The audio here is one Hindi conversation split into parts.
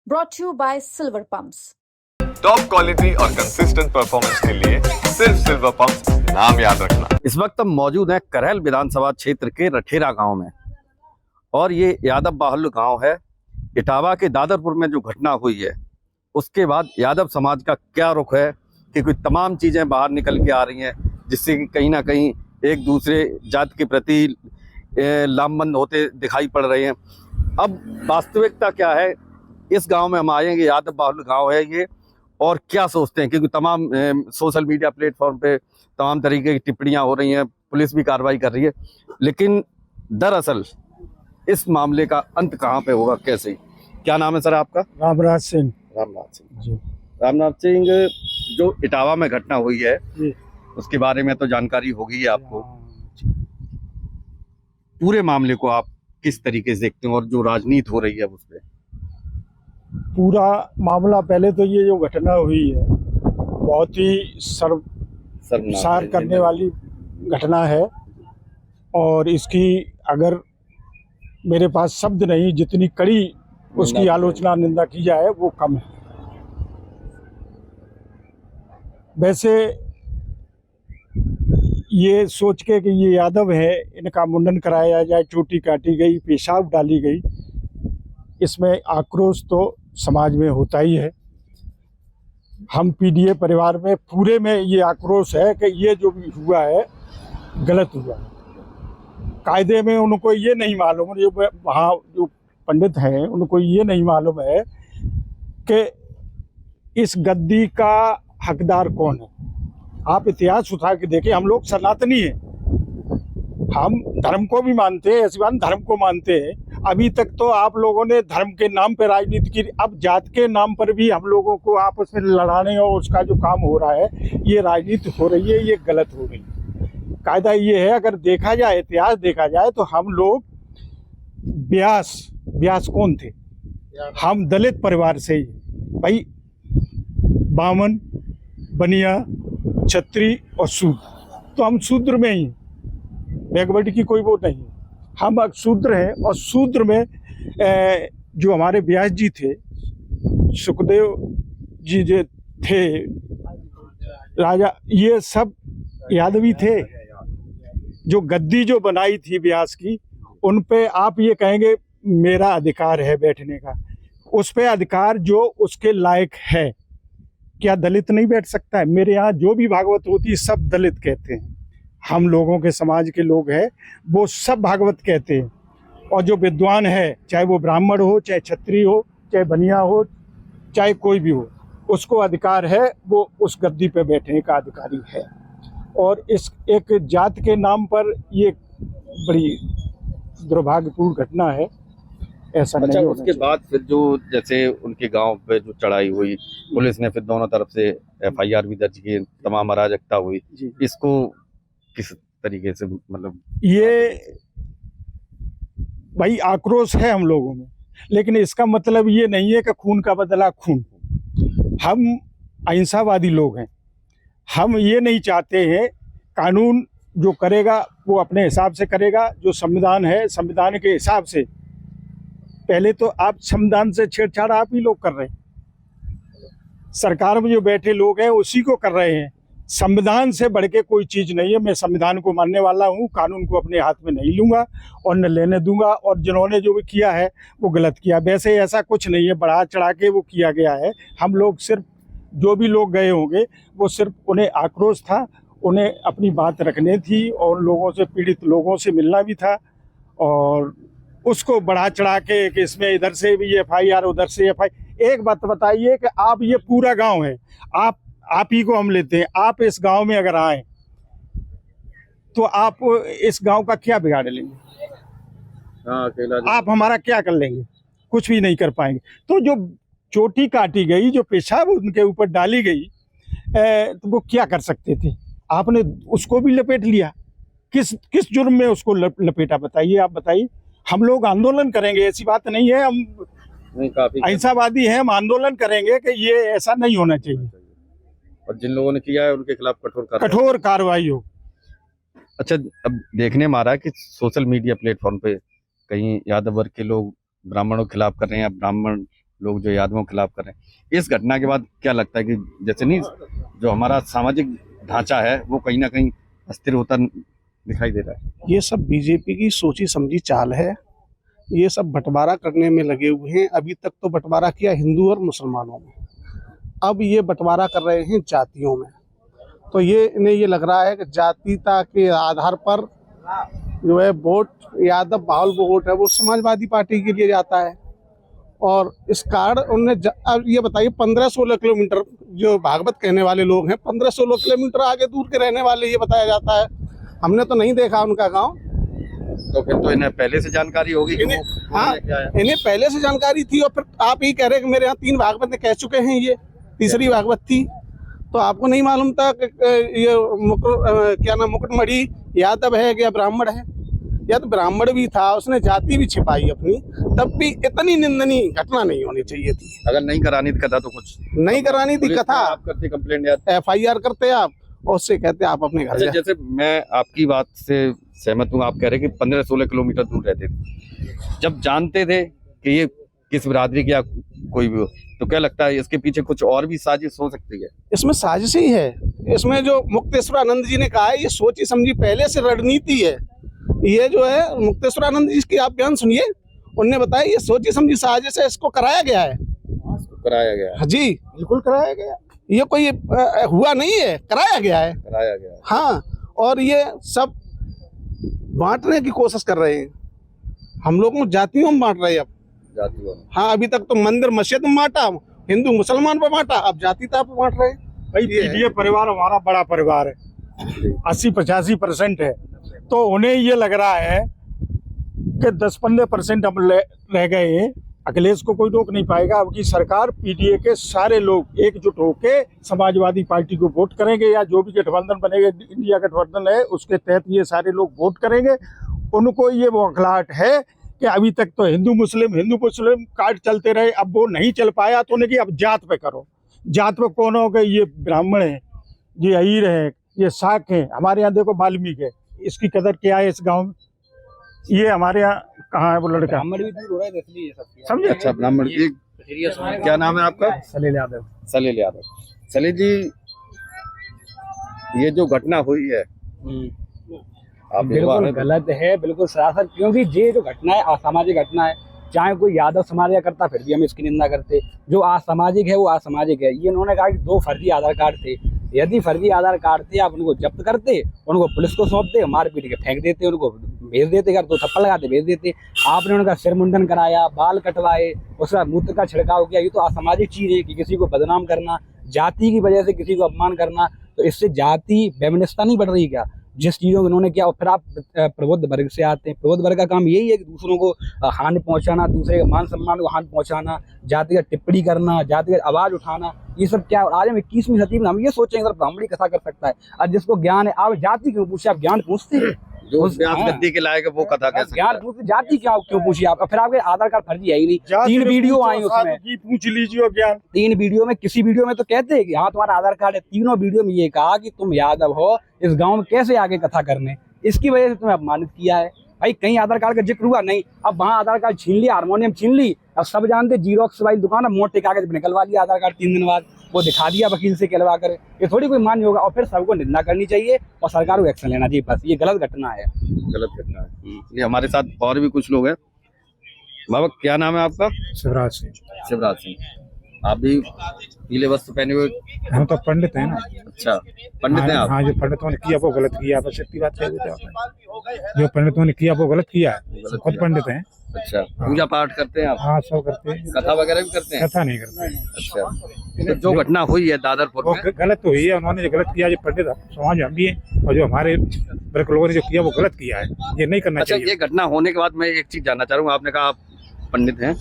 brought to you by Silver Pumps. Top quality और कंसिस्टेंट परफॉर्मेंस के लिए सिर्फ सिल्वर पंप्स नाम याद रखना। इस वक्त हम मौजूद हैं करहल विधानसभा क्षेत्र के रठेरा गांव में और ये यादव बाहुल्य गांव है। इटावा के दादरपुर में जो घटना हुई है उसके बाद यादव समाज का क्या रुख है कि कोई तमाम चीज़ें बाहर निकल के आ रही हैं, जिससे कि कहीं ना कहीं एक दूसरे जात के प्रति लामबंद होते दिखाई पड़ रहे हैं। अब वास्तविकता क्या है, इस गांव में हम आएंगे, यादव बाहुल्य गांव है ये, और क्या सोचते हैं, क्योंकि तमाम सोशल मीडिया प्लेटफॉर्म पे तमाम तरीके की टिप्पणियां हो रही हैं, पुलिस भी कार्रवाई कर रही है, लेकिन दरअसल इस मामले का अंत कहां पे होगा, कैसे? क्या नाम है सर आपका? रामनाथ सिंह। रामनाथ सिंह जी। रामनाथ सिंह, जो इटावा में घटना हुई है जी। उसके बारे में तो जानकारी होगी आपको। पूरे मामले को आप किस तरीके से देखते हैं और जो राजनीति हो रही है उस पर? पूरा मामला, पहले तो ये जो घटना हुई है बहुत ही शर्मसार करने वाली घटना है, और इसकी अगर मेरे पास शब्द नहीं, जितनी कड़ी उसकी आलोचना निंदा की जाए वो कम है। वैसे ये सोच के कि ये यादव है, इनका मुंडन कराया जाए, चोटी काटी गई, पेशाब डाली गई, इसमें आक्रोश तो समाज में होता ही है। हम पीडीए परिवार में पूरे में ये आक्रोश है कि ये जो भी हुआ है गलत हुआ है। कायदे में उनको ये नहीं मालूम, जो वहाँ जो पंडित हैं उनको ये नहीं मालूम है कि इस गद्दी का हकदार कौन है। आप इतिहास उठा के देखें, हम लोग सनातनी हैं, हम धर्म को भी मानते हैं, ऐसी बात धर्म को मानते हैं। अभी तक तो आप लोगों ने धर्म के नाम पर राजनीति की, अब जात के नाम पर भी हम लोगों को आपस में लड़ाने और उसका जो काम हो रहा है, ये राजनीति हो रही है, ये गलत हो रही है। कायदा ये है, अगर देखा जाए, इतिहास देखा जाए तो हम लोग व्यास कौन थे? हम दलित परिवार से ही भाई, बामन, बनिया, छत्री और शूद्र, तो हम शूद्र में ही, बैकवर्ड की कोई वो नहीं, हम शूद्र हैं। और शूद्र में जो हमारे व्यास जी थे, सुखदेव जी जो थे राजा, ये सब यादवी थे। जो गद्दी जो बनाई थी व्यास की, उन पे आप ये कहेंगे मेरा अधिकार है बैठने का, उस पे अधिकार जो उसके लायक है। क्या दलित नहीं बैठ सकता है? मेरे यहाँ जो भी भागवत होती है सब दलित कहते हैं, हम लोगों के समाज के लोग हैं वो सब भागवत कहते हैं। और जो विद्वान है, चाहे वो ब्राह्मण हो, चाहे क्षत्रिय हो, चाहे बनिया हो, चाहे कोई भी हो, उसको अधिकार है, वो उस गद्दी पे बैठने का अधिकारी है। और इस एक जात के नाम पर ये बड़ी दुर्भाग्यपूर्ण घटना है, ऐसा नहीं होना उसके बाद फिर जो जैसे उनके गांव पे जो चढ़ाई हुई, पुलिस ने फिर दोनों तरफ से एफआईआर भी दर्ज की, तमाम अराजकता हुई, इसको किस तरीके से, मतलब ये भाई आक्रोश है हम लोगों में, लेकिन इसका मतलब ये नहीं है कि खून का बदला खून। हम अहिंसावादी लोग हैं, हम ये नहीं चाहते हैं, कानून जो करेगा वो अपने हिसाब से करेगा, जो संविधान है संविधान के हिसाब से। पहले तो आप संविधान से छेड़छाड़ आप ही लोग कर रहे हैं, सरकार में जो बैठे लोग हैं उसी को कर रहे हैं। संविधान से बढ़ के कोई चीज़ नहीं है। मैं संविधान को मानने वाला हूँ, कानून को अपने हाथ में नहीं लूँगा और न लेने दूंगा, और जिन्होंने जो भी किया है वो गलत किया। वैसे ऐसा कुछ नहीं है, बढ़ा चढ़ा के वो किया गया है। हम लोग सिर्फ, जो भी लोग गए होंगे वो सिर्फ उन्हें आक्रोश था, उन्हें अपनी बात रखनी थी और लोगों से, पीड़ित लोगों से मिलना भी था, और उसको बढ़ा चढ़ा के कि इसमें इधर से भी एफआईआर, उधर से एफआईआर। एक बात बताइए कि आप, ये पूरा गांव है, आप ही को हम लेते हैं, आप इस गांव में अगर आए तो आप इस गांव का क्या बिगाड़ लेंगे? आप हमारा क्या कर लेंगे? कुछ भी नहीं कर पाएंगे। तो जो चोटी काटी गई, जो पेशाब उनके ऊपर डाली गई, तो वो क्या कर सकते थे? आपने उसको भी लपेट लिया। किस जुर्म में उसको लपेटा, बताइए, आप बताइए। हम लोग आंदोलन करेंगे, ऐसी बात नहीं है, हम अहिंसावादी हैं, हम आंदोलन करेंगे कि ये ऐसा नहीं होना चाहिए, और जिन लोगों ने किया है उनके खिलाफ कठोर कार्रवाई हो। अच्छा, अब देखने में आ रहा है कि सोशल मीडिया प्लेटफॉर्म पे कहीं यादव वर्ग के लोग ब्राह्मणों के खिलाफ कर रहे हैं, ब्राह्मण लोग जो यादवों के खिलाफ कर रहे हैं। इस घटना के बाद क्या लगता है कि जैसे नहीं, जो हमारा सामाजिक ढांचा है वो कहीं ना कहीं अस्थिर होता दिखाई दे रहा है। ये सब बीजेपी की सोची समझी चाल है। ये सब बंटवारा करने में लगे हुए हैं। अभी तक तो बंटवारा किया हिंदू और मुसलमानों में, अब ये बंटवारा कर रहे हैं जातियों में। तो ये इन्हें ये लग रहा है कि जातीयता के आधार पर जो है वोट, यादव बाहुल वोट है वो समाजवादी पार्टी के लिए जाता है। और इस कारण उन्हें अब ये बताइए 15-16 किलोमीटर, जो भागवत कहने वाले लोग हैं 15-16 किलोमीटर आगे दूर के रहने वाले, ये बताया जाता है। हमने तो नहीं देखा उनका गांव। तो फिर तो इन्हें पहले से जानकारी होगी कि हाँ, इन्हें पहले से जानकारी थी। और फिर आप ही कह रहे हैं कि मेरे यहाँ 3 भागवत कह चुके हैं, ये तीसरी भागवत थी। तो आपको नहीं मालूम था कि ये क्या नाम मुकुटमणि यादव है या ब्राह्मण है? या तो ब्राह्मण भी था, उसने जाति भी छिपाई अपनी, तब भी इतनी निंदनीय घटना नहीं होनी चाहिए थी। अगर नहीं करानी थी कथा तो कुछ नहीं करानी थी कथा, आप करते कंप्लेंट या FIR करते आप और उससे कहते आप अपने घर जाए। जैसे मैं आपकी बात से सहमत हूँ, आप कह रहे हैं कि 15-16 किलोमीटर दूर रहते थे, जब जानते थे कि ये किस बिरादरी की या कोई भी हो, तो क्या लगता है इसके पीछे कुछ और भी साजिश हो सकती है? इसमें साजिश ही है। इसमें जो मुक्तेश्वरानंद जी ने कहा है, ये सोची समझी पहले से रणनीति है। ये जो है मुक्तेश्वरानंद जी की आप बयान सुनिए, उनने बताया ये सोची समझी साजिश है, इसको कराया गया है। कराया गया है जी, बिल्कुल कराया गया। ये कोई हुआ नहीं है, कराया गया है। कराया गया है। हाँ, और ये सब बांटने की कोशिश कर रहे हैं। हम लोग जातियों में बांट रहे हैं अब। जातियों में। हाँ, अभी तक तो मंदिर मस्जिद में बांटा, हिंदू मुसलमान पे बांटा, अब जातिता पे बांट रहे हैं। भाई पीडीए परिवार हमारा बड़ा परिवार है, 80-85% है। तो उन्हें ये लग रहा है कि 10-15% हम रह गए हैं। अखिलेश को कोई रोक नहीं पाएगा। अब की सरकार पीडीए के सारे लोग एकजुट होके समाजवादी पार्टी को वोट करेंगे, या जो भी गठबंधन बनेगा, इंडिया गठबंधन है उसके तहत ये सारे लोग वोट करेंगे। उनको ये बौखलाहट है कि अभी तक तो हिंदू मुस्लिम कार्ड चलते रहे, अब वो नहीं चल पाया तो उन्हें कि अब जात पे करो। जात पे कौन हो गए? ये ब्राह्मण है, ये अहीर है, ये शाक है। हमारे यहाँ देखो वाल्मीकि है, इसकी कदर क्या है इस गांव में? ये हमारे यहाँ कहाँ है वो लड़का? ब्राह्मण भी दूर हो रहा है, इसलिए सब समझे? अच्छा, ब्राह्मण जी, क्या नाम है आपका? सलील यादव। सलील यादव। सलील जी, ये जो घटना हुई है आप बिल्कुल गलत है, बिल्कुल सरासर। क्योंकि ये जो घटना है असामाजिक घटना है। चाहे कोई यादव समाज का करता फिर भी हम इसकी निंदा करते। जो असामाजिक है वो असामाजिक है। ये उन्होंने कहा कि 2 फर्जी आधार कार्ड थे। यदि फर्जी आधार कार्ड थे, आप उनको जब्त करते, उनको पुलिस को सौंपते, मार पीट के फेंक देते, उनको भेज देते घर, 2 थप्पड़ लगाते भेज देते। आपने उनका सिर मुंडन कराया, बाल कटवाए, उसका मूत्र का छिड़काव किया। ये तो असामाजिक चीज है कि किसी को बदनाम करना, जाति की वजह से किसी को अपमान करना। तो इससे जाति वैमनस्यता नहीं बढ़ रही क्या? जिस चीज़ों को उन्होंने किया। और फिर आप प्रबुद्ध वर्ग से आते हैं। प्रबुद्ध वर्ग का काम यही है कि दूसरों को हानि पहुंचाना, दूसरे के मान सम्मान को हानि पहुंचाना, जातिगत टिप्पणी करना, जातिगत आवाज उठाना, ये सब क्या? आज हम 21वीं सदी में हम ये सोचेंगे सर ब्राह्मणी कथा कर सकता है। आज जिसको ज्ञान है, आप जाति क्यों पूछे? आप ज्ञान पूछते हैं? जो गद्दी के लायक वो कथा कैसे? ज्ञान पूछते, जाति क्यों पूछिए आप? फिर आपके आधार कार्ड फर्जी है ही नहीं। 3 वीडियो आई उसमें, पूछ लीजिए ज्ञान। 3 वीडियो में, किसी वीडियो में तो कहते हैं कि हाँ तुम्हारा आधार कार्ड है, तीनों वीडियो में ये कहा कि तुम यादव हो, इस गांव में कैसे आगे कथा करने, इसकी वजह से तुम्हें अपमानित किया है। भाई कहीं आधार कार्ड का जिक्र हुआ नहीं, अब वहाँ आधार कार्ड छीन लिया, हारमोनियम छीन ली। अब सब जानते जीरोक्स वाली दुकान है, मोटे कागज पे निकलवा लिया आधार कार्ड 3 दिन बाद, वो दिखा दिया वकील से कहलवा कर। ये थोड़ी कोई मान्य होगा। और फिर सबको निंदा करनी चाहिए और सरकार को एक्शन लेना चाहिए। बस ये गलत घटना है, गलत घटना है। ये हमारे साथ और भी कुछ लोग हैं। बाबा क्या नाम है आपका? शिवराज सिंह। शिवराज सिंह, आप भी पीले वस्त्र पहने हुए? हम तो पंडित हैं ना। अच्छा, पंडित हैं आप? हाँ, जो पंडितों ने किया वो गलत किया, बस इतनी बात है। जो पंडितों ने किया वो गलत किया है, खुद पंडित हैं। अच्छा, पूजा पाठ करते हैं आप? हाँ, सब करते हैं। कथा वगैरह भी करते हैं? कथा नहीं करते हैं। अच्छा, तो जो घटना हुई है दादरपुर वो में, गलत तो हुई है। उन्होंने जो गलत किया, जो पंडित समाज हम भी हैं, और जो हमारे वर्ग लोगों ने जो किया वो गलत किया है, ये नहीं करना अच्छा, चाहिए। ये घटना होने के बाद मैं एक चीज जानना चाहूंगा। आपने कहा आप पंडित हैं,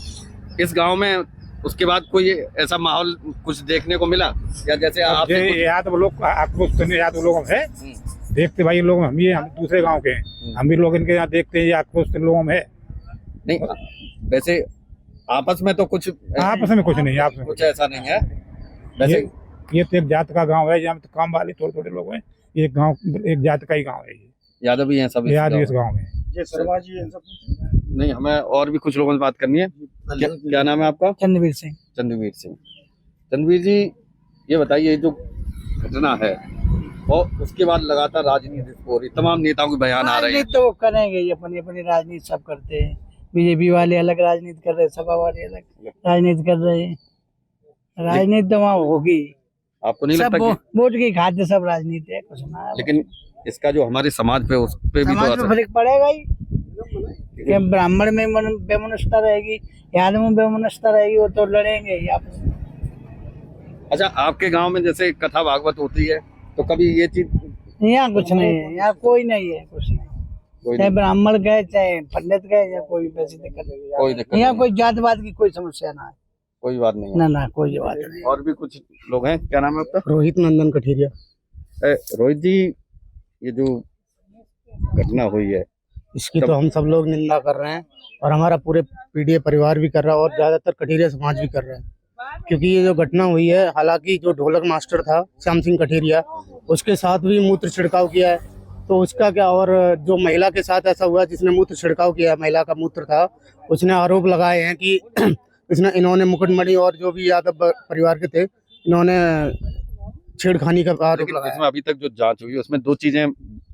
इस गांव में उसके बाद कोई ऐसा माहौल कुछ देखने को मिला या जैसे आप? याद वो लोग याद वो लोग है देखते भाई, लोग हम दूसरे गांव के हैं, हम भी लोग इनके यहाँ देखते हैं। ये आक्रोश लोगों में है नहीं, वैसे आपस में तो कुछ, आपस में कुछ नहीं, आपस में कुछ ऐसा नहीं है वैसे। ये तो एक जात का गांव है, यहाँ तो काम वाले थोड़े थोड़े लोग हैं। एक गांव, एक जात का ही गांव है। ये यादव भी हैं सब? यादव इस गांव में नहीं, हमें और भी कुछ लोगों से बात करनी है। क्या नाम है आपका? चंद्रवीर सिंह। चंद्रवीर सिंह। चंद्रवीर जी, ये बताइए, जो घटना है और उसके बाद लगातार राजनीति हो रही, तमाम नेताओं के बयान आ रहे हैं। राजनीति तो वो करेंगे ही, अपनी अपनी राजनीति सब करते हैं। बीजेपी वाले अलग राजनीति कर रहे हैं, सपा वाले अलग राजनीति कर रहे हैं। राजनीति तो वहाँ होगी, आपको नहीं सब लगता कि वोट की खातिर सब राजनीति है, कुछ ना है। लेकिन इसका जो हमारे समाज पे, उस पे भी तो समाज में असर, फर्क पड़ेगा ही। कि ब्राह्मण में बेमनस्ता रहेगी, यादव में बेमनस्ता रहेगी, वो तो लड़ेंगे ही आपस में। अच्छा, आपके गांव में जैसे कथा भागवत होती है तो कभी ये चीज? यहाँ कुछ नहीं है, यहाँ कोई नहीं है, कुछ नहीं। कोई चाहे नहीं, ब्राह्मण गए, चाहे पंडित गए, या कोई वैसी दिक्कत कोई नहीं। दिक्कत यहाँ नहीं, कोई जातवाद की कोई समस्या ना है, कोई बात नहीं है। ना कोई बात नहीं। और भी कुछ लोग हैं, क्या नाम है आपका? रोहित नंदन कठेरिया। रोहित जी, ये जो घटना हुई है, इसकी तो हम सब लोग निंदा कर रहे हैं और हमारा पूरे पीडीए परिवार भी कर रहा है और ज्यादातर कठेरिया समाज भी कर रहा है। क्योंकि ये जो घटना हुई है, हालांकि जो ढोलक मास्टर था श्याम सिंह कठेरिया, उसके साथ भी मूत्र छिड़काव किया है, तो उसका क्या। और जो महिला के साथ ऐसा हुआ जिसने मूत्र छिड़काव किया, महिला का मूत्र था, उसने आरोप लगाए हैं कि इन्होंने मुकुटमणि और जो भी यादव परिवार के थे, इन्होंने छेड़खानी का आरोप लेकिन लगाया। इसमें अभी तक जो जांच हुई है उसमें दो चीजें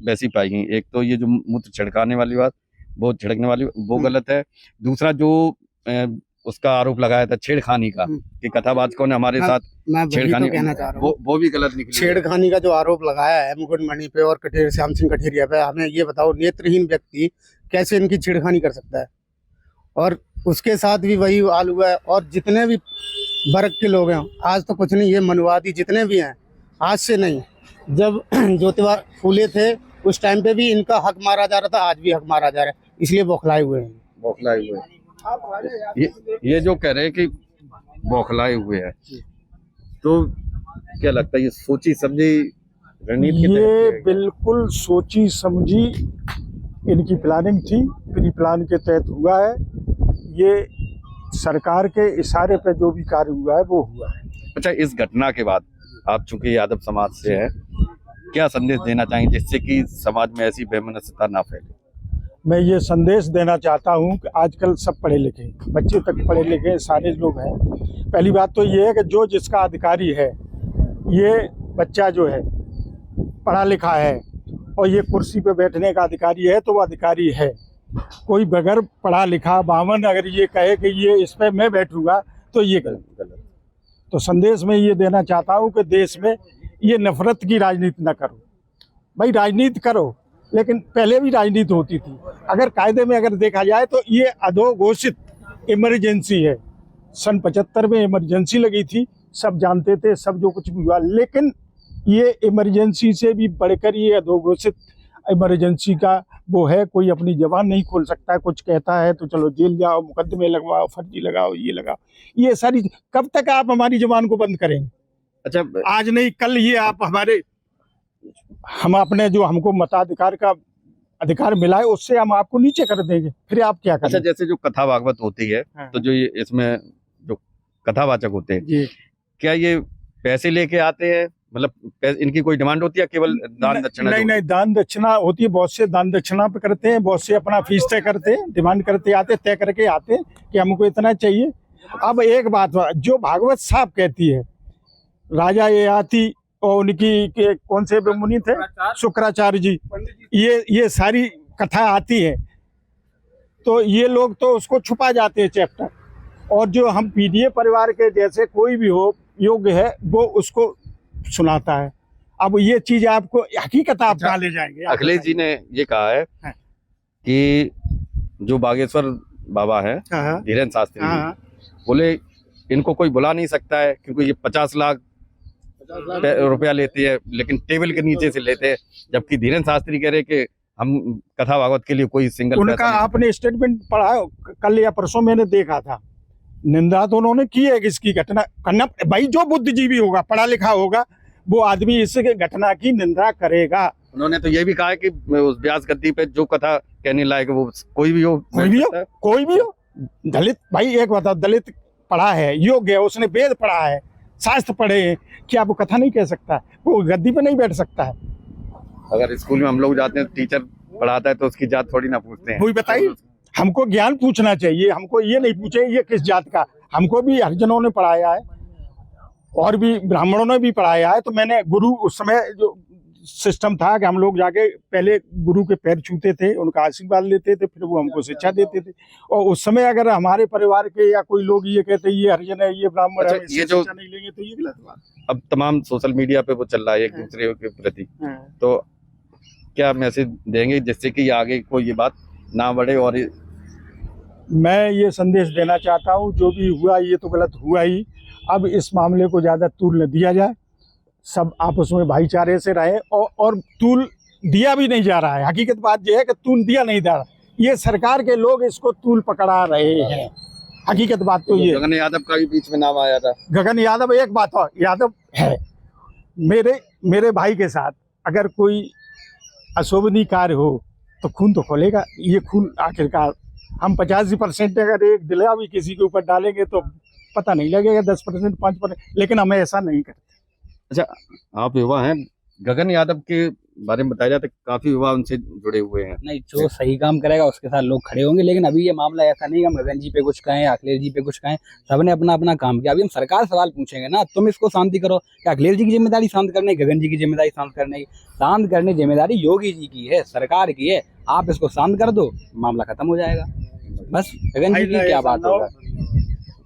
वैसी पाई गई। एक तो ये जो मूत्र छिड़काने वाली बात, वो छिड़कने वाली, वो गलत है। दूसरा जो उसका आरोप लगाया था छेड़खानी का, कि कथावाचकों ने हमारे साथ मैं वही छेड़खानी, तो कहना चाह रहा हूँ, वो भी गलत निकली। छेड़खानी का जो आरोप लगाया है मुकुटमणि पे और श्याम सिंह कठेरिया पे, हमें ये बताओ, नेत्रहीन व्यक्ति कैसे इनकी छेड़खानी कर सकता है? और उसके साथ भी वही हाल हुआ है। और जितने भी वर्ग के लोग हैं, आज तो कुछ नहीं, ये मनुवादी जितने भी हैं, आज से नहीं, जब ज्योतिबा फूले थे उस टाइम पे भी इनका हक मारा जा रहा था, आज भी हक मारा जा रहा है, इसलिए बौखलाए हुए हैं। बौखलाए हुए, ये जो कह रहे हैं कि बौखलाए हुए हैं, तो क्या लगता है ये सोची समझी रणनीति के तहत ये किया गया? बिल्कुल सोची समझी इनकी प्लानिंग थी, प्री प्लान के तहत हुआ है। ये सरकार के इशारे पे जो भी कार्य हुआ है वो हुआ है। अच्छा, इस घटना के बाद आप चूंकि यादव समाज से हैं, क्या संदेश देना चाहेंगे जिससे कि समाज में ऐसी बेमनस्यता ना फैले? मैं ये संदेश देना चाहता हूँ कि आजकल सब पढ़े लिखे, बच्चे तक पढ़े लिखे सारे लोग हैं। पहली बात तो ये है कि जो जिसका अधिकारी है, ये बच्चा जो है पढ़ा लिखा है और ये कुर्सी पे बैठने का अधिकारी है, तो वो अधिकारी है। कोई बगैर पढ़ा लिखा बावन अगर ये कहे कि ये इस पे मैं बैठूंगा, तो ये गलत। तो संदेश में ये देना चाहता हूँ कि देश में ये नफरत की राजनीति न करो। भाई राजनीति करो, लेकिन पहले भी राजनीति होती थी। अगर कायदे में अगर देखा जाए तो ये अधोघोषित इमरजेंसी है। सन 75 में इमरजेंसी लगी थी, सब जानते थे, सब जो कुछ भी हुआ, लेकिन ये इमरजेंसी से भी बढ़कर ये अधोघोषित इमरजेंसी का वो है। कोई अपनी जबान नहीं खोल सकता है, कुछ कहता है तो चलो जेल जाओ, मुकदमे लगवाओ, फर्जी लगाओ, ये लगाओ, ये सारी। कब तक आप हमारी जबान को बंद करेंगे? अच्छा, आज नहीं कल ये आप हम अपने जो हमको मताधिकार का अधिकार मिला है उससे हम आपको नीचे कर देंगे, फिर आप क्या करें? अच्छा, जैसे जो कथा भागवत होती है, हाँ। तो जो ये इसमें जो कथावाचक होते हैं, जी, क्या ये पैसे लेके आते हैं? मतलब इनकी कोई डिमांड होती है, केवल दान दक्षिणा? नहीं, दान दक्षिणा होती है। बहुत से दान दक्षिणा पे करते हैं, बहुत से अपना फीस तय करते हैं, डिमांड करते आते, तय करके आते हैं कि हमको इतना चाहिए। अब एक बात, जो भागवत साहब कहती है, राजा ययाति और उनकी के कौन से मुनि थे, शुक्राचार्य जी, ये सारी कथा आती है, तो ये लोग तो उसको छुपा जाते हैं चैप्टर। और जो हम पीडीए परिवार के जैसे कोई भी हो योग्य है, वो उसको सुनाता है। अब ये चीज आपको हकीकत आप कहाँ ले जाएंगे? अखिलेश जी ने ये कहा है हाँ। कि जो बागेश्वर बाबा है, हाँ, धीरेन्द्र शास्त्री जी, हाँ, बोले इनको कोई बुला नहीं सकता है क्योंकि ये 50 लाख रुपया लेते हैं, लेकिन टेबल के नीचे से लेते हैं। जबकि धीरेन्द्र शास्त्री कह रहे कि हम कथा भागवत के लिए कोई सिंगल उनका आपने स्टेटमेंट पढ़ा कल या परसों, मैंने देखा था। निंदा तो उन्होंने की है इसकी घटना करना। भाई जो बुद्धिजीवी होगा, पढ़ा लिखा होगा, वो आदमी इस घटना की निंदा करेगा। उन्होंने तो ये भी कहा है कि उस व्यास गद्दी पे जो कथा कहने लायक वो कोई भी हो, कोई भी हो। दलित, भाई एक बताओ, दलित पढ़ा है, योग्य है, उसने वेद पढ़ा है, शास्त्र पढ़े हैं, क्या वो कथा नहीं कह सकता? वो गद्दी पे नहीं बैठ सकता है? अगर स्कूल में हम लोग जाते हैं, टीचर पढ़ाता है तो उसकी जात थोड़ी ना पूछते हैं। वही बताइए, हमको ज्ञान पूछना चाहिए, हमको ये नहीं पूछे ये किस जात का। हमको भी हरिजनों ने पढ़ाया है और भी ब्राह्मणों ने भी पढ़ाया है। तो मैंने गुरु, उस समय जो सिस्टम था कि हम लोग जाके पहले गुरु के पैर छूते थे, उनका आशीर्वाद लेते थे, फिर वो हमको शिक्षा देते थे। और उस समय अगर हमारे परिवार के या कोई लोग ये कहते ये हरिजन है, ये ब्राह्मण है, ये जो शिक्षा नहीं लेंगे, तो ये गलत बात। अब तमाम सोशल मीडिया पे वो चल रहा है एक दूसरे के प्रति, तो क्या मैसेज देंगे जिससे कि आगे कोई ये बात ना बढ़े? और मैं ये संदेश देना चाहता हूँ, जो भी हुआ ये तो गलत हुआ ही। अब इस मामले को ज़्यादा तूल न दिया जाए, सब आपस में भाईचारे से रहे। और तूल दिया भी नहीं जा रहा है। हकीकत बात यह है कि तूल दिया नहीं जा रहा, ये सरकार के लोग इसको तूल पकड़ा रहे हैं। हकीकत बात तो ये। गगन यादव का भी बीच में नाम आया था। गगन यादव, एक बात और, यादव है मेरे भाई के साथ अगर कोई अशोभनीय कार्य हो तो खून तो खोलेगा। ये खून आखिरकार हम 85% अगर एक दिला भी किसी के ऊपर डालेंगे तो पता नहीं लगेगा, 10% 5%, लेकिन हमें ऐसा नहीं करते। अच्छा, आप युवा हैं, गगन यादव के बारे में बताया जाता है काफी युवा उनसे जुड़े हुए हैं। नहीं, जो सही काम करेगा उसके साथ लोग खड़े होंगे। लेकिन अभी ये मामला ऐसा नहीं कि हम गगन जी पे कुछ कहें, अखिलेश जी पे कुछ कहें, सबने अपना अपना काम किया। अभी हम सरकार सवाल पूछेंगे ना, तुम इसको शांति करो। क्या अखिलेश जी की जिम्मेदारी शांत करने, गगन जी की जिम्मेदारी शांत करने की? शांत करने की जिम्मेदारी योगी जी की है, सरकार की है। आप इसको शांत कर दो, मामला खत्म हो जाएगा। बस गगन जी की क्या बात होगा,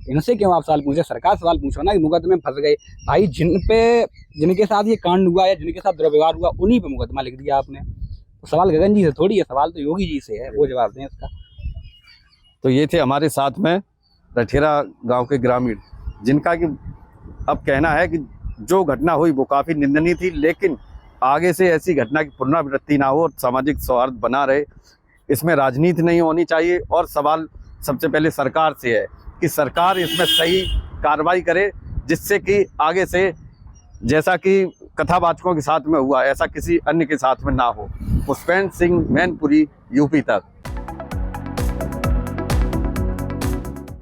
इनसे क्यों आप सवाल पूछे? सरकार सवाल पूछो ना। मुकदमे में फंस गए भाई, जिनके साथ ये कांड हुआ या जिनके साथ दुर्व्यवहार हुआ, उन्हीं पे मुकदमा लिख दिया आपने। तो सवाल गगन जी से थोड़ी है, सवाल तो योगी जी से है, वो जवाब दें इसका। तो ये थे हमारे साथ में रठेरा गांव के ग्रामीण, जिनका कि अब कहना है कि जो घटना हुई वो काफ़ी निंदनीय थी, लेकिन आगे से ऐसी घटना की पुनरावृत्ति ना हो और सामाजिक सौहार्द बना रहे, इसमें राजनीति नहीं होनी चाहिए। और सवाल सबसे पहले सरकार से है कि सरकार इसमें सही कार्रवाई करे, जिससे कि आगे से जैसा कि कथावाचकों के साथ में हुआ ऐसा किसी अन्य के साथ में ना हो। पुष्पेंद्र सिंह, मैनपुरी, यूपी तक।